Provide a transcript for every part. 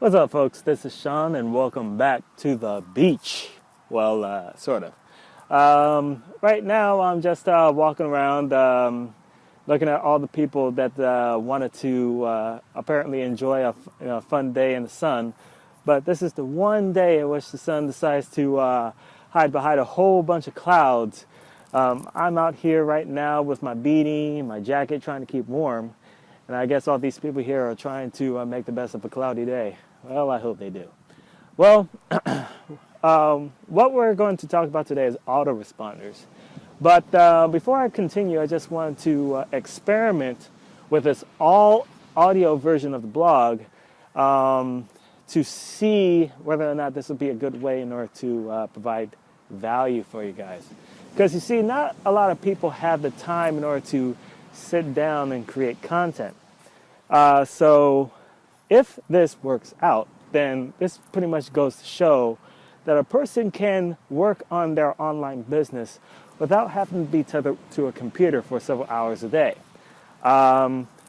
What's up, folks? This is Sean, and welcome back to the beach. Well, sort of. Right now, I'm just walking around, looking at all the people that wanted to apparently enjoy a fun day in the sun. But this is the one day in which the sun decides to hide behind a whole bunch of clouds. I'm out here right now with my beanie, my jacket, trying to keep warm. And I guess all these people here are trying to make the best of a cloudy day. Well, I hope they do. Well, what we're going to talk about today is autoresponders. But before I continue, I just wanted to experiment with this all audio version of the blog to see whether or not this would be a good way in order to provide value for you guys. Because you see, not a lot of people have the time in order to sit down and create content. So if this works out, then this pretty much goes to show that a person can work on their online business without having to be tethered to a computer for several hours a day.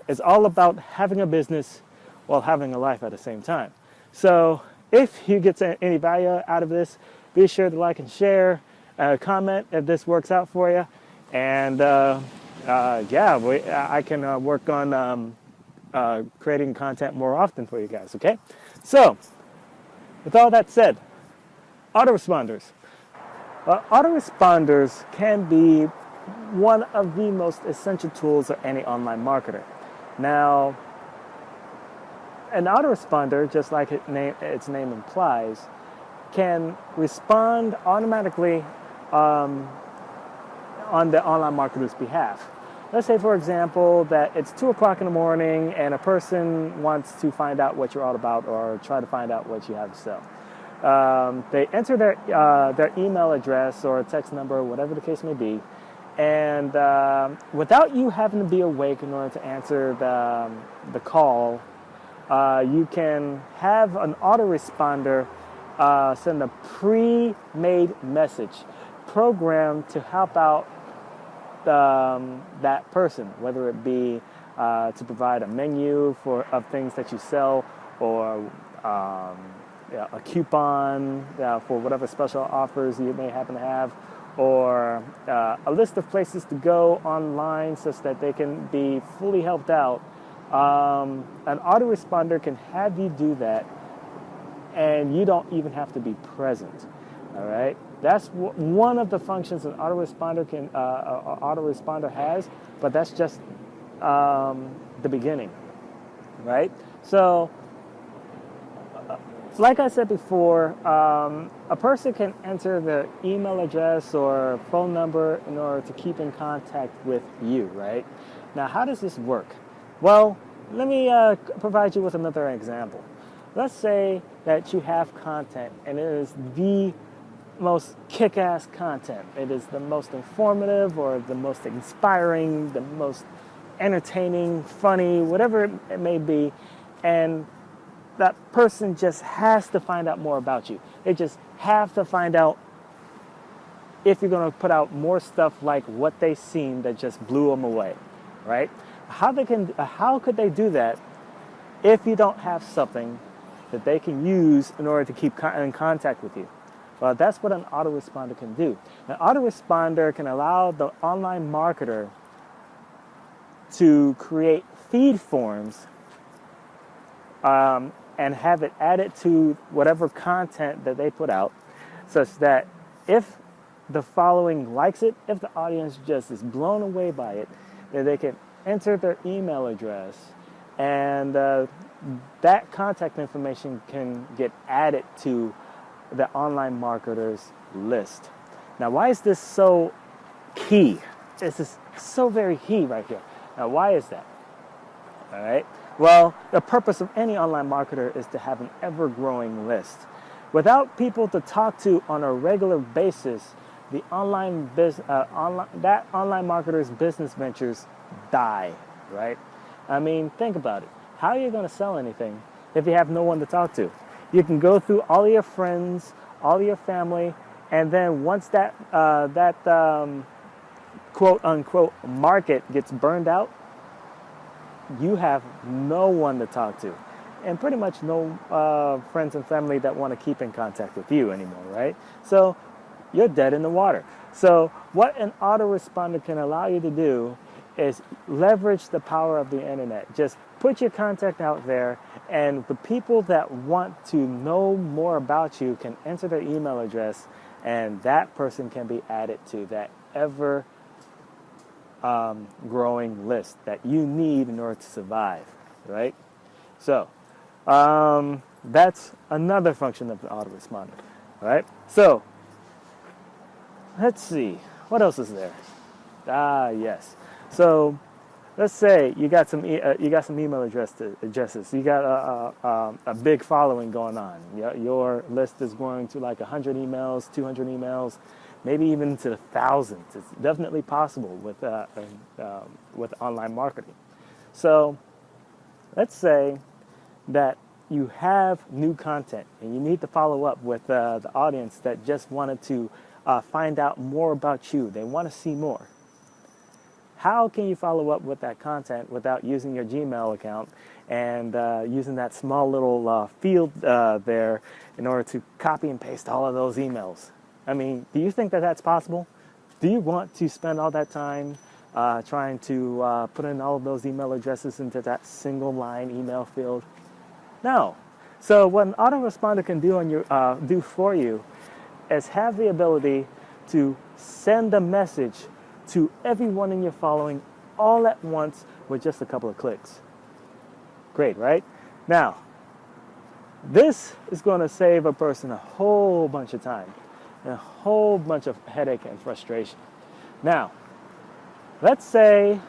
It's all about having a business while having a life at the same time. So if you get any value out of this, be sure to like and share, comment if this works out for you. And I can work on creating content more often for you guys, okay? So, with all that said, autoresponders. Autoresponders can be one of the most essential tools of any online marketer. Now, an autoresponder, just like its name implies, can respond automatically on the online marketer's behalf. Let's say, for example, that it's 2 o'clock in the morning and a person wants to find out what you're all about or try to find out what you have to sell. They enter their email address or text number, whatever the case may be, and without you having to be awake in order to answer the call, you can have an autoresponder send a pre-made message programmed to help out that person, whether it be to provide a menu of things that you sell, or a coupon for whatever special offers you may happen to have, or a list of places to go online such that they can be fully helped out. An autoresponder can have you do that, and you don't even have to be present. All right. That's one of the functions an autoresponder has, but that's just the beginning, right? So, like I said before, a person can enter their email address or phone number in order to keep in contact with you, right? Now, how does this work? Well, let me provide you with another example. Let's say that you have content, and it is the most kick-ass content. It is the most informative or the most inspiring, the most entertaining, funny, whatever it may be, and that person just has to find out more about you. They just have to find out if you're going to put out more stuff like what they seen that just blew them away, right? How could they do that if you don't have something that they can use in order to keep in contact with you? Well, that's what an autoresponder can do. An autoresponder can allow the online marketer to create feed forms and have it added to whatever content that they put out, such that if the following likes it, if the audience just is blown away by it, then they can enter their email address, and that contact information can get added to the online marketer's list. Now, why is this so key? This is so very key right here. Now, why is that? All right. Well, the purpose of any online marketer is to have an ever-growing list. Without people to talk to on a regular basis, the online marketer's business ventures die, right? I mean, think about it. How are you going to sell anything if you have no one to talk to? You can go through all of your friends, all of your family, and then once that quote-unquote market gets burned out, you have no one to talk to. and pretty much no friends and family that want to keep in contact with you anymore, right? So you're dead in the water. So what an autoresponder can allow you to do is leverage the power of the internet. Just put your contact out there, and the people that want to know more about you can enter their email address, and that person can be added to that ever growing list that you need in order to survive, right? So that's another function of the autoresponder, right? So let's see, what else is there? Yes. So let's say you got some email addresses. You got a big following going on. Your list is growing to like 100 emails, 200 emails, maybe even to the thousands. It's definitely possible with online marketing. So let's say that you have new content and you need to follow up with the audience that just wanted to find out more about you. They want to see more. How can you follow up with that content without using your Gmail account and using that small little field there in order to copy and paste all of those emails? I mean, do you think that that's possible? Do you want to spend all that time trying to put in all of those email addresses into that single line email field? No. So what an autoresponder can do for you is have the ability to send a message to everyone in your following all at once with just a couple of clicks. Great, right? Now, this is going to save a person a whole bunch of time and a whole bunch of headache and frustration. Now, let's say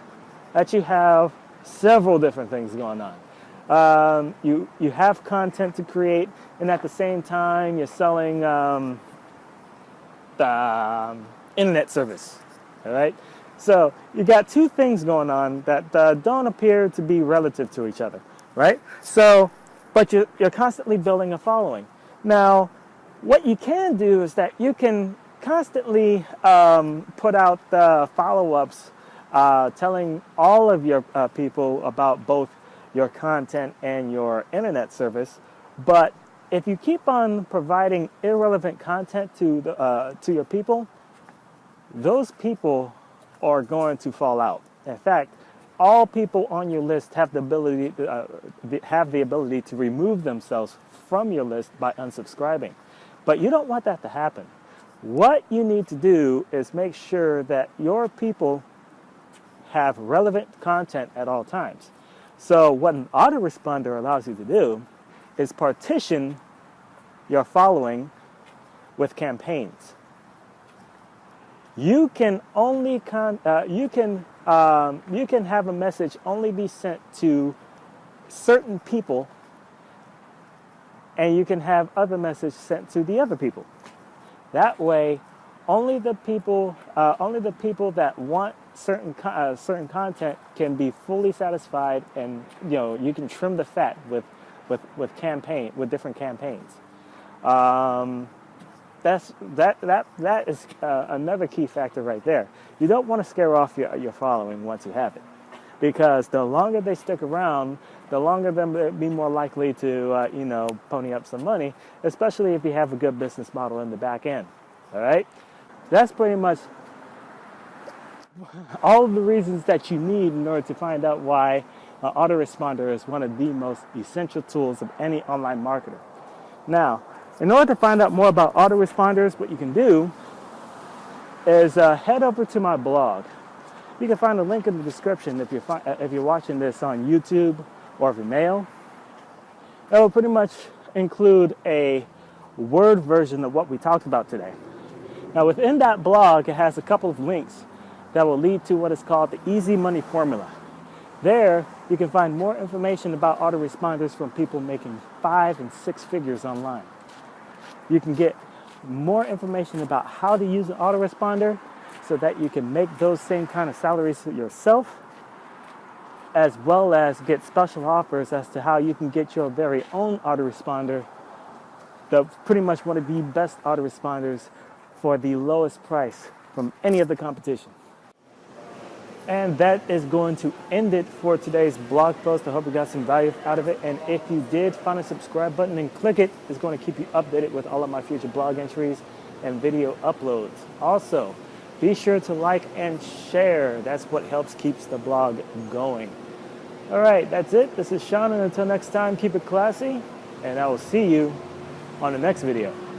that you have several different things going on. You have content to create, and at the same time, you're selling the internet service. All right, so you got two things going on that don't appear to be relative to each other, right? So, but you're constantly building a following. Now, what you can do is that you can constantly put out the follow-ups, telling all of your people about both your content and your internet service. But if you keep on providing irrelevant content to your people, those people are going to fall out. In fact, all people on your list have the ability to remove themselves from your list by unsubscribing. But you don't want that to happen. What you need to do is make sure that your people have relevant content at all times. So what an autoresponder allows you to do is partition your following with campaigns. You can only you can have a message only be sent to certain people, and you can have other messages sent to the other people. That way, only the people that want certain content can be fully satisfied, and you can trim the fat with different campaigns. That is another key factor right there. You don't want to scare off your following once you have it, because the longer they stick around, the longer they'll be more likely to pony up some money, especially if you have a good business model in the back end. All right, that's pretty much all of the reasons that you need in order to find out why Autoresponder is one of the most essential tools of any online marketer. Now, in order to find out more about autoresponders, what you can do is head over to my blog. You can find a link in the description if you're watching this on YouTube or Vimeo. It will pretty much include a Word version of what we talked about today. Now, within that blog, it has a couple of links that will lead to what is called the Easy Money Formula. There, you can find more information about autoresponders from people making 5 and 6 figures online. You can get more information about how to use an autoresponder so that you can make those same kind of salaries yourself, as well as get special offers as to how you can get your very own autoresponder, pretty much one of the best autoresponders for the lowest price from any of the competition. And that is going to end it for today's blog post. I hope you got some value out of it. And if you did, find a subscribe button and click it. It's going to keep you updated with all of my future blog entries and video uploads. Also, be sure to like and share. That's what helps keeps the blog going. All right, that's it. This is Sean, and until next time, keep it classy, and I will see you on the next video.